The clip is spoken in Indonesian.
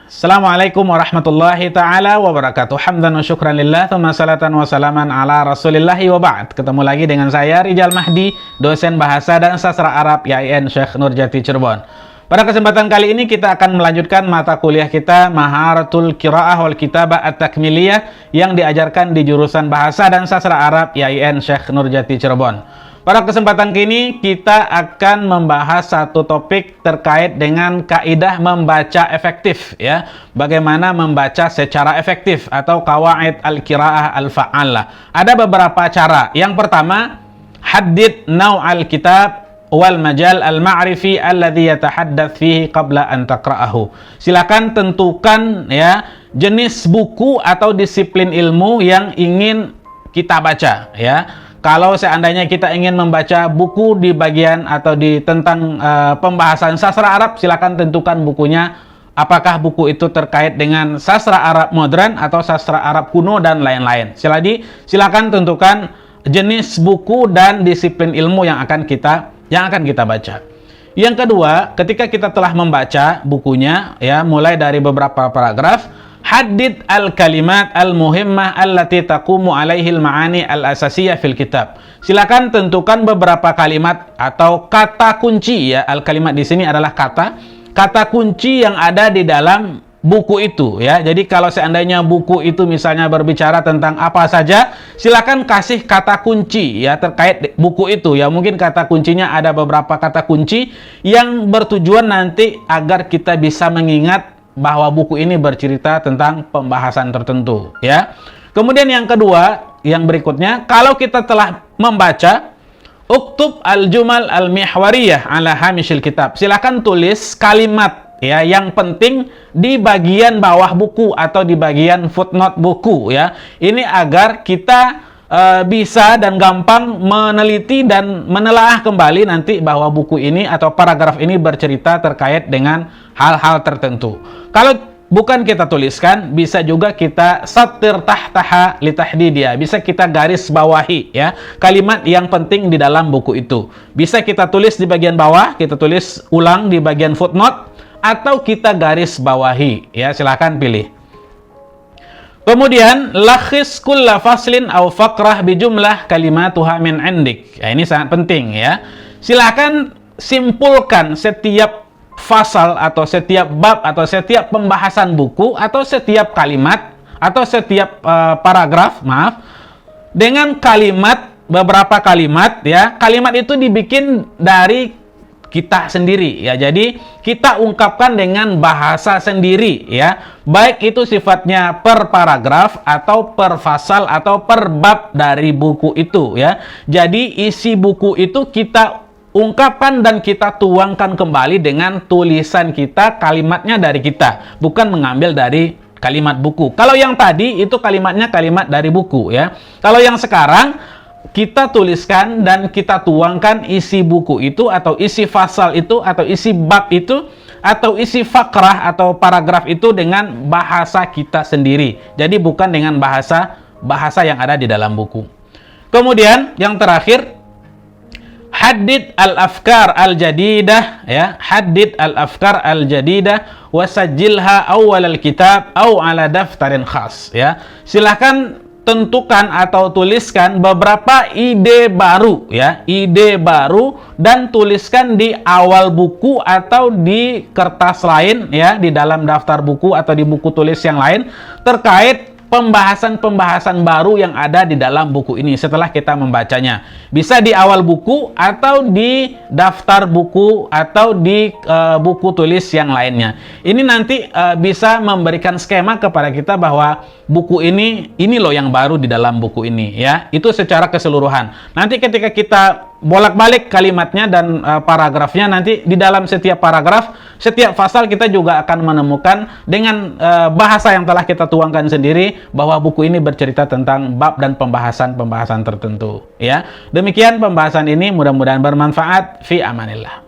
Assalamualaikum warahmatullahi ta'ala wabarakatuh. Hamdan wa syukran lillah, thumma salatan wa salaman ala rasulillahi wa ba'd. Ketemu lagi dengan saya Rijal Mahdi, dosen bahasa dan sastra Arab YIN Syekh Nurjati Cirebon. Pada kesempatan kali ini kita akan melanjutkan mata kuliah kita Maharatul Qiraah wal Kitabah At-Takmiliyah yang diajarkan di jurusan bahasa dan sastra Arab YIN Syekh Nurjati Cirebon. Pada kesempatan kini kita akan membahas satu topik terkait dengan kaidah membaca efektif, ya. Bagaimana membaca secara efektif atau qawaid al-qiraah al-fa'alah. Ada beberapa cara. Yang pertama, haddid naw'al kitab wal majal al-ma'rifi alladhi yatahaddath fihi qabla an taqra'ahu. Silakan tentukan, ya, jenis buku atau disiplin ilmu yang ingin kita baca, ya. Kalau seandainya kita ingin membaca buku di bagian atau di tentang pembahasan sastra Arab, silakan tentukan bukunya. Apakah buku itu terkait dengan sastra Arab modern atau sastra Arab kuno dan lain-lain. Silakan tentukan jenis buku dan disiplin ilmu yang akan kita baca. Yang kedua, ketika kita telah membaca bukunya, ya, mulai dari beberapa paragraf, haddid al-kalimat al-muhimmah allati taqumu alaihi al-ma'ani al-asasiyah fil kitab. Silakan tentukan beberapa kalimat atau kata kunci, ya. Al-kalimat di sini adalah kata kunci yang ada di dalam buku itu, ya. Jadi kalau seandainya buku itu misalnya berbicara tentang apa saja, silakan kasih kata kunci, ya, terkait buku itu, ya. Mungkin kata kuncinya ada beberapa kata kunci yang bertujuan nanti agar kita bisa mengingat bahwa buku ini bercerita tentang pembahasan tertentu, ya. Kemudian yang kedua, yang berikutnya, kalau kita telah membaca, uktub al-jumal al-mihwariyah ala hamishil kitab. Silakan tulis kalimat, ya, yang penting di bagian bawah buku atau di bagian footnote buku, ya. Ini agar kita bisa dan gampang meneliti dan menelaah kembali nanti bahwa buku ini atau paragraf ini bercerita terkait dengan hal-hal tertentu. Kalau bukan kita tuliskan, bisa juga kita satir tahtaha litahdidiyah. Bisa kita garis bawahi, ya, kalimat yang penting di dalam buku itu. Bisa kita tulis di bagian bawah, kita tulis ulang di bagian footnote, atau kita garis bawahi, ya. Silahkan pilih. Kemudian, lakhis kulla faslin aw faqrah bijumlah kalimatuha min indik. Ya, ini sangat penting, ya. Silakan simpulkan setiap fasal atau setiap bab atau setiap pembahasan buku atau setiap kalimat atau setiap paragraf, dengan kalimat, beberapa kalimat, ya. Kalimat itu dibikin dari kita sendiri, ya. Jadi kita ungkapkan dengan bahasa sendiri, ya. Baik itu sifatnya per paragraf atau per fasal atau per bab dari buku itu, ya. Jadi isi buku itu kita ungkapkan dan kita tuangkan kembali dengan tulisan kita, kalimatnya dari kita, bukan mengambil dari kalimat buku. Kalau yang tadi itu kalimatnya kalimat dari buku, ya. Kalau yang sekarang kita tuliskan dan kita tuangkan isi buku itu atau isi fasal itu atau isi bab itu atau isi fakrah atau paragraf itu dengan bahasa kita sendiri. Jadi bukan dengan bahasa yang ada di dalam buku. Kemudian yang terakhir, haddid al-afkar al-jadidah, ya. Haddid al-afkar al-jadidah wasajilha awal al-kitab aw ala daftarin khas, ya. Silakan tentukan atau tuliskan beberapa ide baru, ya, ide baru, dan tuliskan di awal buku atau di kertas lain, ya, di dalam daftar buku atau di buku tulis yang lain terkait pembahasan-pembahasan baru yang ada di dalam buku ini setelah kita membacanya. Bisa di awal buku atau di daftar buku atau di buku tulis yang lainnya. Ini nanti bisa memberikan skema kepada kita bahwa buku ini loh yang baru di dalam buku ini, ya. Itu secara keseluruhan. Nanti ketika kita bolak-balik kalimatnya dan paragrafnya, nanti di dalam setiap paragraf, setiap pasal kita juga akan menemukan dengan bahasa yang telah kita tuangkan sendiri bahwa buku ini bercerita tentang bab dan pembahasan-pembahasan tertentu, ya. Demikian pembahasan ini, mudah-mudahan bermanfaat. Fi amanillah.